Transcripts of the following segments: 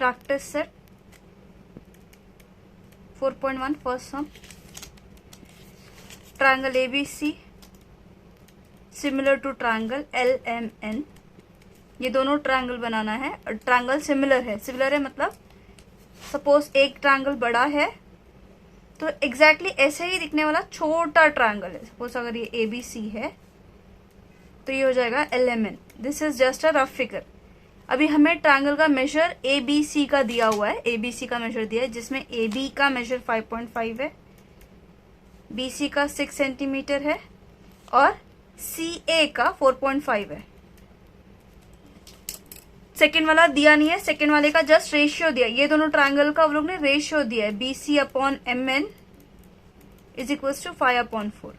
practice set 4.1 first sum. Triangle ABC similar to triangle LMN. ये दोनों triangle बनाना है और ट्रायंगल सिमिलर है. सिमिलर है मतलब सपोज एक ट्रायंगल बड़ा है तो एग्जैक्टली ऐसे ही दिखने वाला छोटा ट्रायंगल है. सपोज अगर ये ABC है तो ये हो जाएगा LMN. This is just a rough figure. अभी हमें ट्रायंगल का मेजर ABC का दिया हुआ है. ABC का मेजर दिया है जिसमें AB का मेजर 5.5 है, BC का 6 सेंटीमीटर है और CA का 4.5 है. सेकेंड वाला दिया नहीं है. सेकेंड वाले का जस्ट रेशियो दिया. ये दोनों ट्रायंगल का हम लोग ने रेशियो दिया है. BC/MN is equal to 5/4.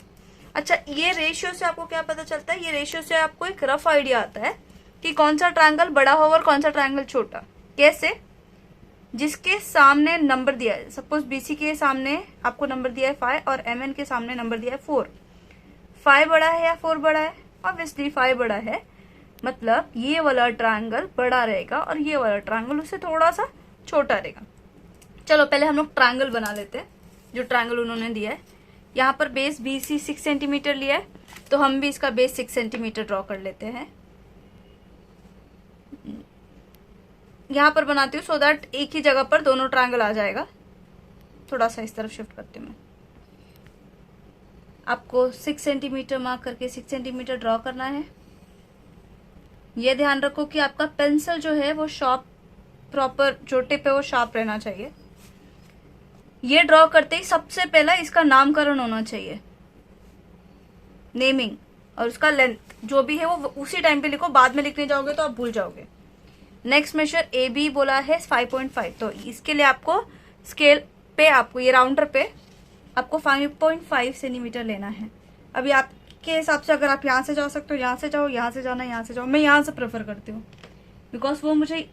अच्छा, ये रेशियो से आपको क्या पता चलता है? ये रेशियो से आपको एक रफ आइडिया आता है कि कौन सा ट्रायंगल बड़ा होगा और कौन सा ट्रायंगल छोटा. कैसे? जिसके सामने नंबर दिया है. सपोज BC के सामने आपको नंबर दिया है 5 और MN के सामने नंबर दिया है 4. 5 बड़ा है या 4 बड़ा है? ऑब्वियसली 5 बड़ा है. मतलब ये वाला ट्रायंगल बड़ा रहेगा और ये वाला ट्रायंगल उससे थोड़ा सा छोटा रहेगा. चलो पहले हम लोग ट्रायंगल बना लेते हैं. जो ट्रायंगल उन्होंने दिया है, यहाँ पर बेस BC 6 सेंटीमीटर लिया है तो हम भी इसका बेस 6 सेंटीमीटर ड्रॉ कर लेते हैं. यहाँ पर बनाती हूँ सो दैट एक ही जगह पर दोनों ट्रायंगल आ जाएगा. थोड़ा सा इस तरफ शिफ्ट करती हूँ मैं. आपको 6 सेंटीमीटर मार्क करके 6 सेंटीमीटर ड्रॉ करना है. ये ध्यान रखो कि आपका पेंसिल जो है वो शार्प, प्रॉपर जो टिप है वो शार्प रहना चाहिए. ये ड्रॉ करते ही सबसे पहला इसका नामकरण होना चाहिए, नेमिंग, और उसका लेंथ जो भी है वो उसी टाइम पे लिखो. बाद में लिखने जाओगे तो आप भूल जाओगे. नेक्स्ट मेजर AB बोला है 5.5. तो इसके लिए आपको स्केल पे, आपको ये राउंडर पे आपको 5.5 सेंटीमीटर लेना है. अभी आपके हिसाब से अगर आप यहाँ से जा सकते हो, यहाँ से जाओ, यहाँ से जाना, यहाँ से जाओ. मैं यहाँ से प्रेफर करती हूँ बिकॉज वो मुझे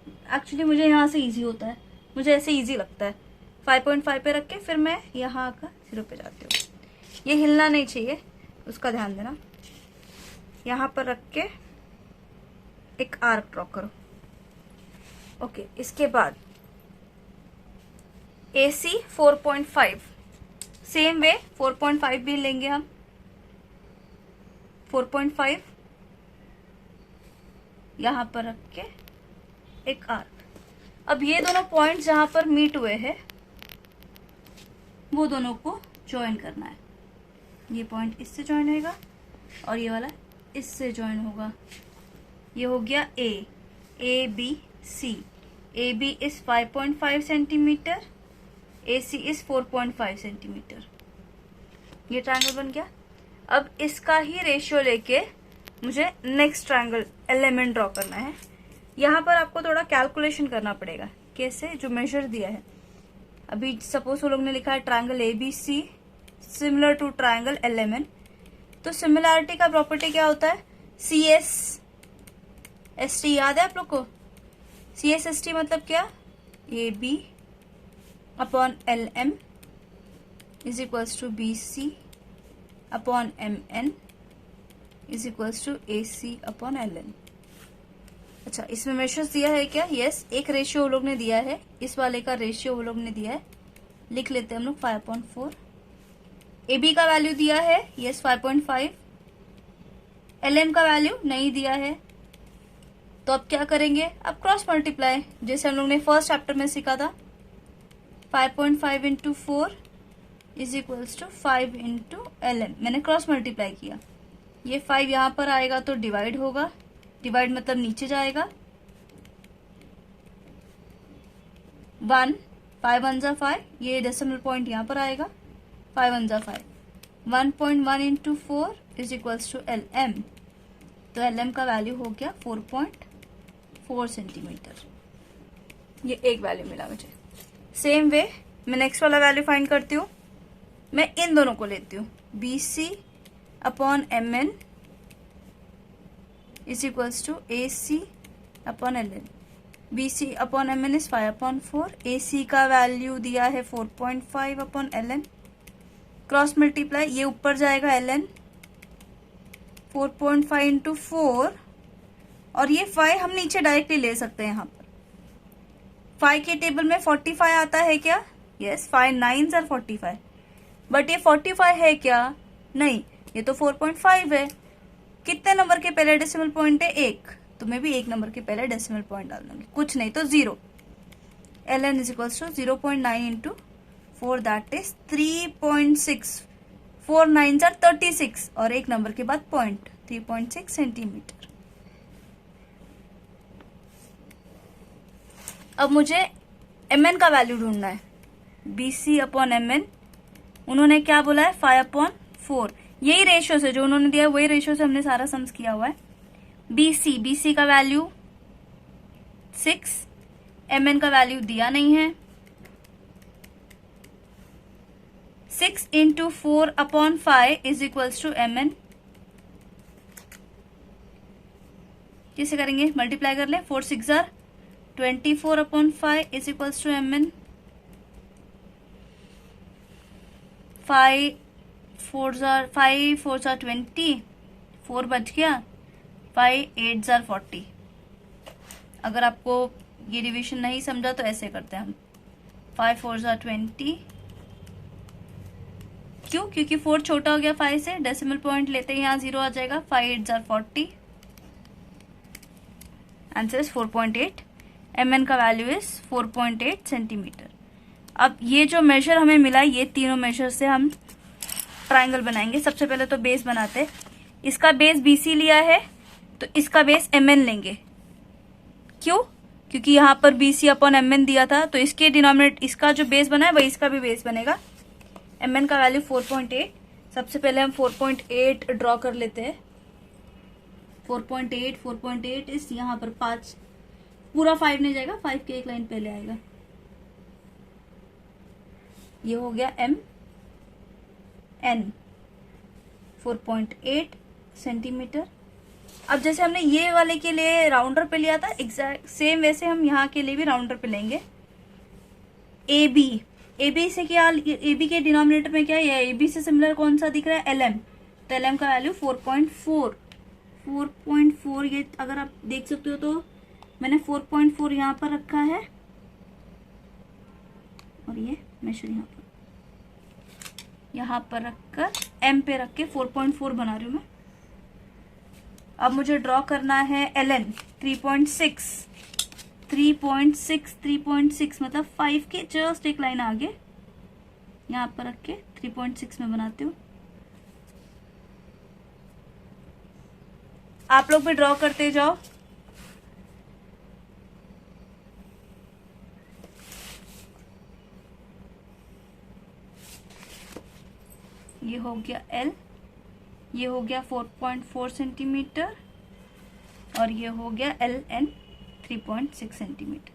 यहाँ से ईजी होता है. मुझे ऐसे ईजी लगता है. 5.5 पे रख के फिर मैं यहाँ आकर 0 पे जाती हूँ. ये हिलना नहीं चाहिए, उसका ध्यान देना. यहाँ पर रख के एक आर्क ड्रॉ करो. ओके, इसके बाद AC 4.5. सेम वे 4.5 भी लेंगे हम. 4.5 यहाँ पर रख के एक आर्क. अब ये दोनों पॉइंट जहां पर मीट हुए हैं वो दोनों को ज्वाइन करना है. ये पॉइंट इससे ज्वाइन होगा और ये वाला इससे ज्वाइन होगा. ये हो गया ABC. AB is 5.5 centimetre, AC is 4.5 centimetre. ये ट्रायंगल बन गया. अब इसका ही रेशियो लेके मुझे नेक्स्ट ट्रायंगल LMN ड्रॉ करना है. यहाँ पर आपको थोड़ा कैलकुलेशन करना पड़ेगा. कैसे? जो मेजर दिया है, अभी सपोज वो लोग ने लिखा है triangle ABC similar to triangle LMN. तो सिमिलैरिटी का प्रॉपर्टी क्या होता है? CSST याद है आप लोग को? CSST मतलब क्या? AB upon LM is equals to BC upon MN is equals to AC upon LN. अच्छा, इसमें मेजर्स दिया है क्या? यस, एक रेशियो वो लोग ने दिया है. इस वाले का रेशियो वो लोग ने दिया है. लिख लेते हैं हम लोग 5/4. AB का वैल्यू दिया है, यस 5.5. LM का वैल्यू नहीं दिया है. तो अब क्या करेंगे? अब क्रॉस मल्टीप्लाई, जैसे हम लोग ने फर्स्ट चैप्टर में सीखा था. 5.5 into 4 is equals to 5 into LM. मैंने क्रॉस मल्टीप्लाई किया. ये 5 यहाँ पर आएगा तो डिवाइड होगा. डिवाइड मतलब नीचे जाएगा. 1 5 1 जा 5. ये डेसिमल पॉइंट यहाँ पर आएगा. 5 1 जा 5. 1.1 into 4 is equals to LM. तो LM का वैल्यू हो गया 4.4 सेंटीमीटर. ये एक वैल्यू मिला मुझे. सेम वे मैं नेक्स्ट वाला वैल्यू फाइंड करती हूँ. मैं इन दोनों को लेती हूँ. BC upon MN is equals to AC upon LN. BC upon MN is 5/4. AC का वैल्यू दिया है 4.5 अपॉन LN. क्रॉस मल्टीप्लाई, ये ऊपर जाएगा LN. 4.5 इंटू 4 और ये 5 हम नीचे डायरेक्टली ले सकते हैं यहाँ पर. 5 के टेबल में 45 आता है क्या? यस, 5 9s आर 45, बट ये 45 है क्या? नहीं, ये तो 4.5 है। कितने नंबर के पहले डेसिमल पॉइंट है? 1, तो मैं भी 1 नंबर के पहले डेसिमल पॉइंट डाल दूंगी, कुछ नहीं तो 0। ln is equals to 0.9 into 4, that is 3.6। 4 9s are 36 और 1 नंबर के बाद पॉइंट, 3.6 सेंटीमीटर। अब मुझे mn का वैल्यू ढूंढना है। BC अपॉन mn, उन्होंने क्या बोला है? 5/4। यही रेशियो से जो उन्होंने दिया है वही रेशियो से हमने सारा सम्स किया हुआ है। BC का वैल्यू 6, mn का वैल्यू दिया नहीं है। 6 into 4/5 is equals to mn। कैसे करेंगे? मल्टीप्लाई कर ले, 4 6 जार 24/5 इज इक्वल्स टू mn। 5 4 जार 20, 4 बच गया, 5 8 जार 40। अगर आपको ये डिवीजन नहीं समझा तो ऐसे करते हैं हम, 5 4 जार 20। क्यों? क्योंकि 4 छोटा हो गया 5 से, डेसिमल पॉइंट लेते ही यहाँ 0 आ जाएगा। 5 8 जार 40, आंसर इज 4.8। mn का वैल्यू इज 4.8 सेंटीमीटर। अब ये जो मेजर हमें मिला, ये तीनों मेजर से हम ट्राइंगल बनाएंगे। सबसे पहले तो बेस बनाते। इसका बेस BC लिया है तो इसका बेस mn लेंगे। क्यों? क्योंकि यहाँ पर BC अपॉन mn दिया था, तो इसके डिनोमिनेट, इसका जो बेस बना है वही इसका भी बेस बनेगा। mn का वैल्यू 4.8। सबसे पहले हम 4.8 ड्रॉ कर लेते हैं। 4.8 इस यहाँ पर 5, पूरा 5 नहीं जाएगा, 5 के एक लाइन पहले आएगा। ये हो गया mn 4.8 सेंटीमीटर। अब जैसे हमने ये वाले के लिए राउंडर पे लिया था, एग्जैक्ट सेम वैसे हम यहाँ के लिए भी राउंडर पे लेंगे। AB से क्या? AB के डिनोमिनेटर में क्या है? AB से सिमिलर कौन सा दिख रहा है? LM। तो LM का वैल्यू 4.4। ये अगर आप देख सकते हो तो मैंने 4.4 यहाँ पर रखा है और ये मेजर यहाँ पर रखकर M पे रख के 4.4 बना रही हूँ मैं। अब मुझे ड्रॉ करना है ln 3.6 मतलब 5 के जस्ट एक लाइन आगे, यहाँ पर रख के 3.6 में बनाती हूँ। आप लोग भी ड्रॉ करते जाओ। ये हो गया L, ये हो गया 4.4 सेंटीमीटर और ये हो गया LN 3.6 सेंटीमीटर।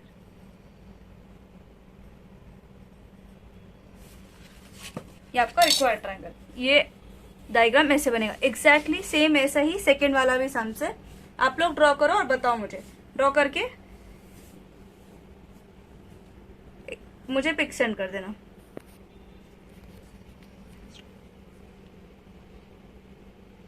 ये आपका रिक्वायर्ड ट्रायंगल। ये डायग्राम ऐसे बनेगा, एग्जैक्टली सेम ऐसा ही सेकंड वाला भी सम्स है। आप लोग ड्रॉ करो और बताओ मुझे, ड्रॉ करके मुझे पिक सेंड कर देना।